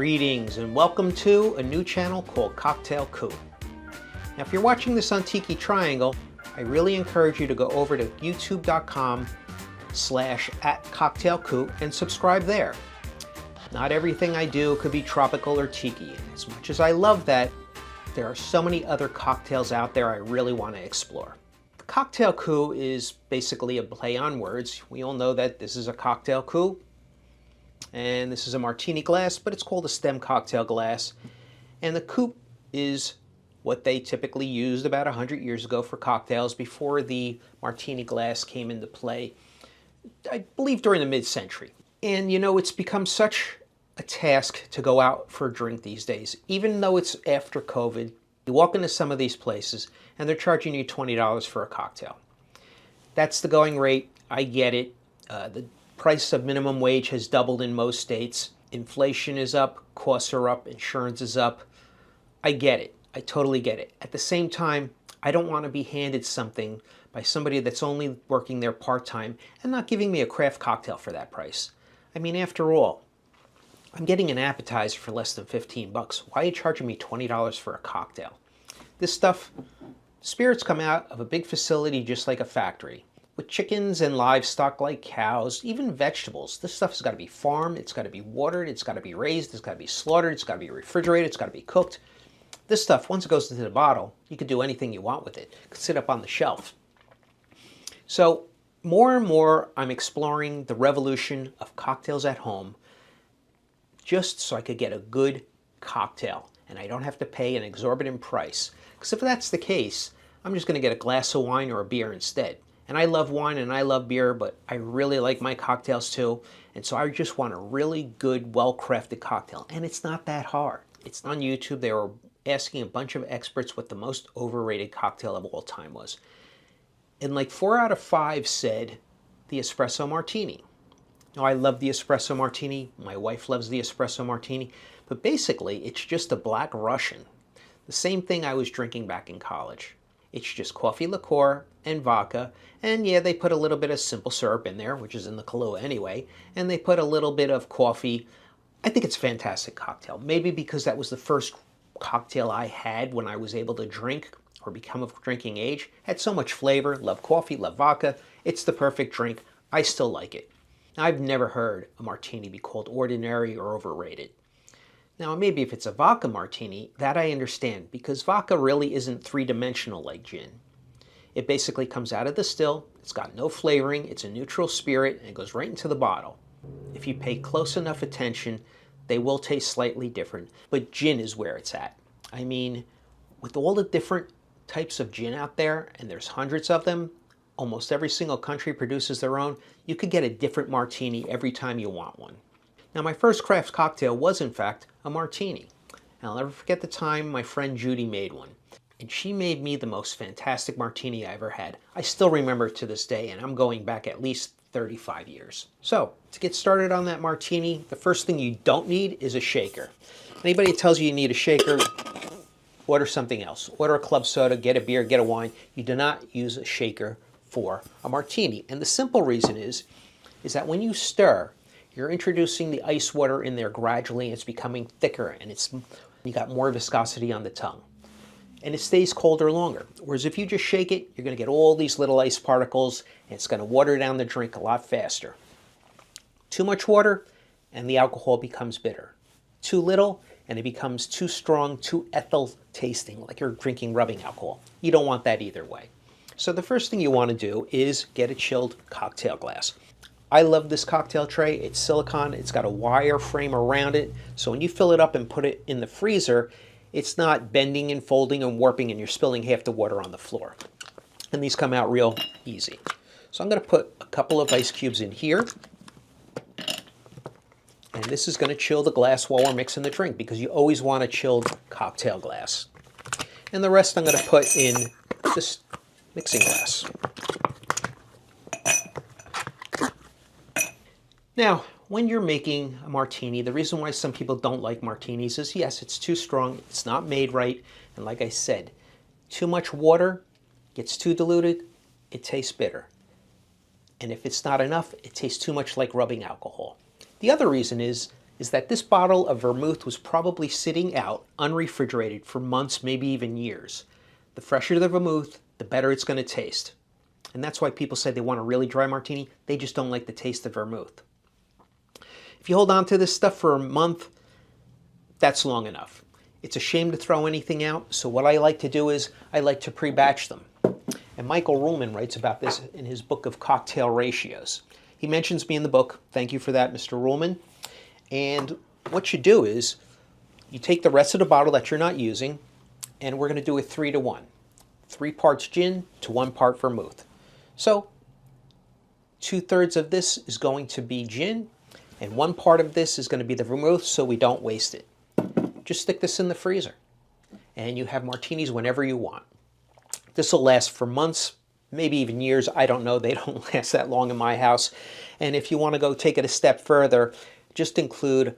Greetings and welcome to a new channel called Cocktail Coup. Now if you're watching this on Tiki Triangle, I really encourage you to go over to youtube.com/@cocktailcoup and subscribe there. Not everything I do could be tropical or tiki. As much as I love that, there are so many other cocktails out there I really want to explore. The Cocktail Coup is basically a play on words. We all know that this is a cocktail coup and this is a martini glass, but it's called a stem cocktail glass. And the coupe is what they typically used about 100 years ago for cocktails before the martini glass came into play, I believe during the mid-century. And you know, it's become such a task to go out for a drink these days. Even though it's after COVID, you walk into some of these places and they're charging you $20 for a cocktail. That's the going rate. I get it. The price of minimum wage has doubled in most states. Inflation is up, costs are up, insurance is up. I get it. I totally get it. At the same time, I don't want to be handed something by somebody that's only working there part-time and not giving me a craft cocktail for that price. I mean, after all, I'm getting an appetizer for less than 15 bucks. Why are you charging me $20 for a cocktail? This stuff, spirits come out of a big facility just like a factory, with chickens and livestock like cows, even vegetables. This stuff's got to be farmed, it's got to be watered, it's got to be raised, it's got to be slaughtered, it's got to be refrigerated, it's got to be cooked. This stuff, once it goes into the bottle, you can do anything you want with it. It could sit up on the shelf. So more and more, I'm exploring the revolution of cocktails at home just so I could get a good cocktail and I don't have to pay an exorbitant price. Because if that's the case, I'm just going to get a glass of wine or a beer instead. And I love wine and I love beer, but I really like my cocktails too. And so I just want a really good, well-crafted cocktail. And it's not that hard. It's on YouTube. They were asking a bunch of experts what the most overrated cocktail of all time was. And like 4 out of 5 said the espresso martini. Now, I love the espresso martini. My wife loves the espresso martini. But basically, it's just a Black Russian. The same thing I was drinking back in college. It's just coffee liqueur and vodka. And yeah, they put a little bit of simple syrup in there, which is in the Kahlua anyway. And they put a little bit of coffee. I think it's a fantastic cocktail. Maybe because that was the first cocktail I had when I was able to drink or become of drinking age. Had so much flavor. Love coffee, love vodka. It's the perfect drink. I still like it. Now, I've never heard a martini be called ordinary or overrated. Now, maybe if it's a vodka martini, that I understand, because vodka really isn't three-dimensional like gin. It basically comes out of the still, it's got no flavoring, it's a neutral spirit, and it goes right into the bottle. If you pay close enough attention, they will taste slightly different, but gin is where it's at. I mean, with all the different types of gin out there, and there's hundreds of them, almost every single country produces their own, you could get a different martini every time you want one. Now, my first craft cocktail was, in fact, a martini. And I'll never forget the time my friend Judy made one. And she made me the most fantastic martini I ever had. I still remember it to this day, and I'm going back at least 35 years. So, to get started on that martini, the first thing you don't need is a shaker. Anybody that tells you you need a shaker, order something else. Order a club soda, get a beer, get a wine. You do not use a shaker for a martini. And the simple reason is that when you stir, you're introducing the ice water in there gradually, and it's becoming thicker, and you got more viscosity on the tongue. And it stays colder longer. Whereas if you just shake it, you're going to get all these little ice particles, and it's going to water down the drink a lot faster. Too much water, and the alcohol becomes bitter. Too little, and it becomes too strong, too ethyl tasting, like you're drinking rubbing alcohol. You don't want that either way. So the first thing you want to do is get a chilled cocktail glass. I love this cocktail tray. It's silicone. It's got a wire frame around it. So when you fill it up and put it in the freezer, it's not bending and folding and warping and you're spilling half the water on the floor. And these come out real easy. So I'm going to put a couple of ice cubes in here. And this is going to chill the glass while we're mixing the drink, because you always want a chilled cocktail glass. And the rest I'm going to put in this mixing glass. Now, when you're making a martini, the reason why some people don't like martinis is, yes, it's too strong, it's not made right, and like I said, too much water gets too diluted, it tastes bitter. And if it's not enough, it tastes too much like rubbing alcohol. The other reason is is that this bottle of vermouth was probably sitting out unrefrigerated for months, maybe even years. The fresher the vermouth, the better it's going to taste. And that's why people say they want a really dry martini. They just don't like the taste of vermouth. If you hold on to this stuff for a month, that's long enough. It's a shame to throw anything out, so what I like to do is I like to pre-batch them. And Michael Ruhlman writes about this in his book of cocktail ratios. He mentions me in the book. Thank you for that, Mr. Ruhlman. And what you do is you take the rest of the bottle that you're not using, and we're going to do it 3 to 1. 3 parts gin to 1 part vermouth. So 2/3 of this is going to be gin, and 1 part of this is going to be the vermouth, so we don't waste it. Just stick this in the freezer, and you have martinis whenever you want. This will last for months, maybe even years. I don't know. They don't last that long in my house. And if you want to go take it a step further, just include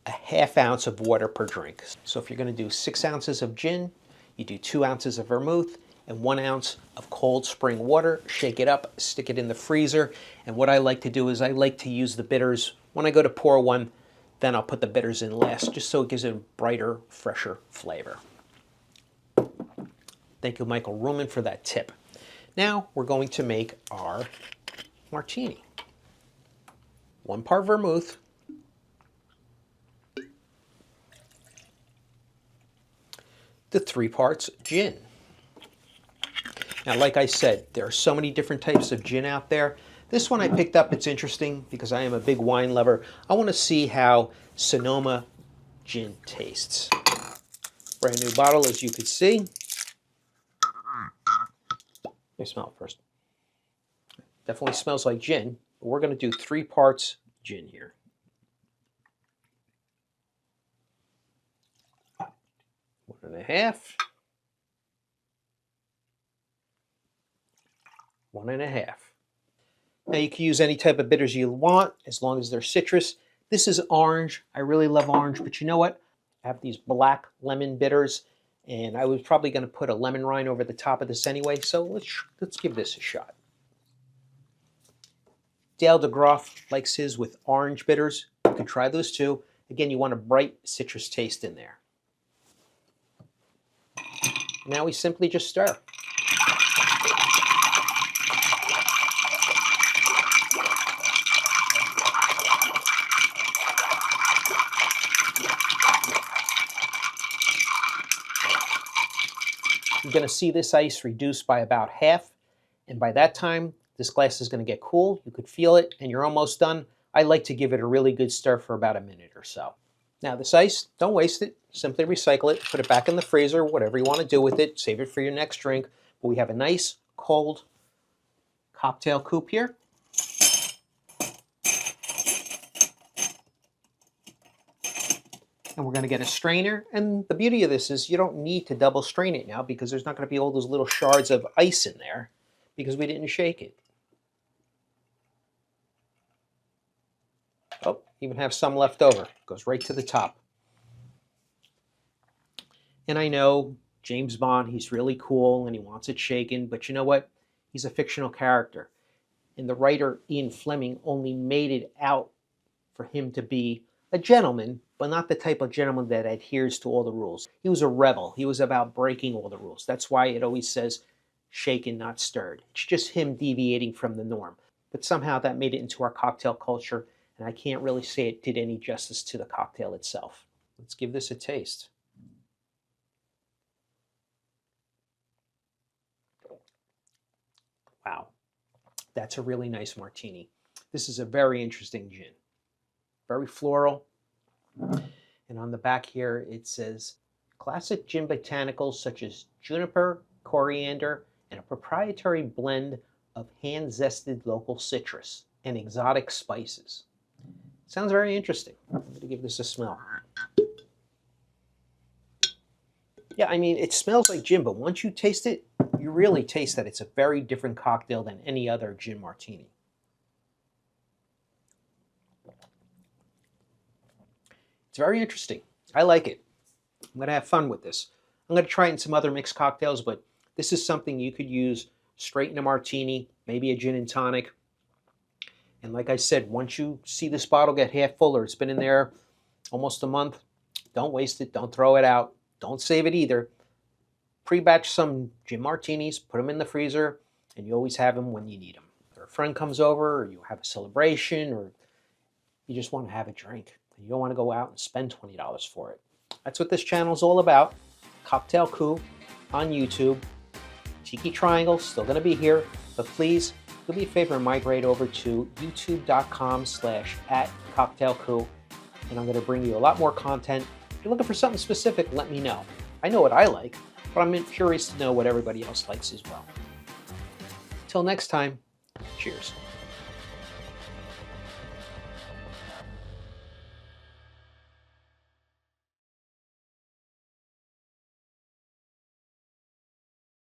a 1/2 ounce of water per drink. So if you're going to do 6 ounces of gin, you do 2 ounces of vermouth and 1 ounce of cold spring water. Shake it up, stick it in the freezer. And what I like to do is I like to use the bitters. When I go to pour one, then I'll put the bitters in last, just so it gives it a brighter, fresher flavor. Thank you, Michael Ruhlman, for that tip. Now we're going to make our martini. 1 part vermouth, to 3 parts gin. Now, like I said, there are so many different types of gin out there. This one I picked up, it's interesting because I am a big wine lover. I want to see how Sonoma gin tastes. Brand new bottle, as you can see. Let me smell it first. Definitely smells like gin, but we're going to do 3 parts gin here. One and a half. 1 1/2. Now you can use any type of bitters you want as long as they're citrus. This is orange. I really love orange, but you know what? I have these black lemon bitters, and I was probably going to put a lemon rind over the top of this anyway, so let's give this a shot. Dale DeGroff likes his with orange bitters. You can try those too. Again, you want a bright citrus taste in there. Now we simply just stir. You're going to see this ice reduced by about half, and by that time, this glass is going to get cool. You could feel it, and you're almost done. I like to give it a really good stir for about a minute or so. Now, this ice, don't waste it. Simply recycle it, put it back in the freezer, whatever you want to do with it. Save it for your next drink. But we have a nice, cold cocktail coupe here. And we're going to get a strainer. And the beauty of this is you don't need to double strain it now because there's not going to be all those little shards of ice in there because we didn't shake it. Oh, even have some left over. Goes right to the top. And I know James Bond, he's really cool and he wants it shaken, but you know what? He's a fictional character. And the writer, Ian Fleming, only made it out for him to be a gentleman, but not the type of gentleman that adheres to all the rules. He was a rebel. He was about breaking all the rules. That's why it always says shaken, not stirred. It's just him deviating from the norm. But somehow that made it into our cocktail culture, and I can't really say it did any justice to the cocktail itself. Let's give this a taste. Wow, that's a really nice martini. This is a very interesting gin. Very floral. And on the back here, it says, classic gin botanicals such as juniper, coriander, and a proprietary blend of hand-zested local citrus and exotic spices. Sounds very interesting. I'm going to give this a smell. Yeah, I mean, it smells like gin, but once you taste it, you really taste that it's a very different cocktail than any other gin martini. It's very interesting. I like it. I'm going to have fun with this. I'm going to try it in some other mixed cocktails, but this is something you could use straight in a martini, maybe a gin and tonic. And like I said, once you see this bottle get half full or it's been in there almost a month, don't waste it. Don't throw it out. Don't save it either. Pre-batch some gin martinis, put them in the freezer, and you always have them when you need them. Or a friend comes over, or you have a celebration, or you just want to have a drink. You don't want to go out and spend $20 for it. That's what this channel is all about. Cocktail Coup on YouTube. Tiki Triangle still going to be here, but please do me a favor and migrate over to youtube.com/@cocktailcoup, and I'm going to bring you a lot more content. If you're looking for something specific, let me know. I know what I like, but I'm curious to know what everybody else likes as well. Till next time, cheers.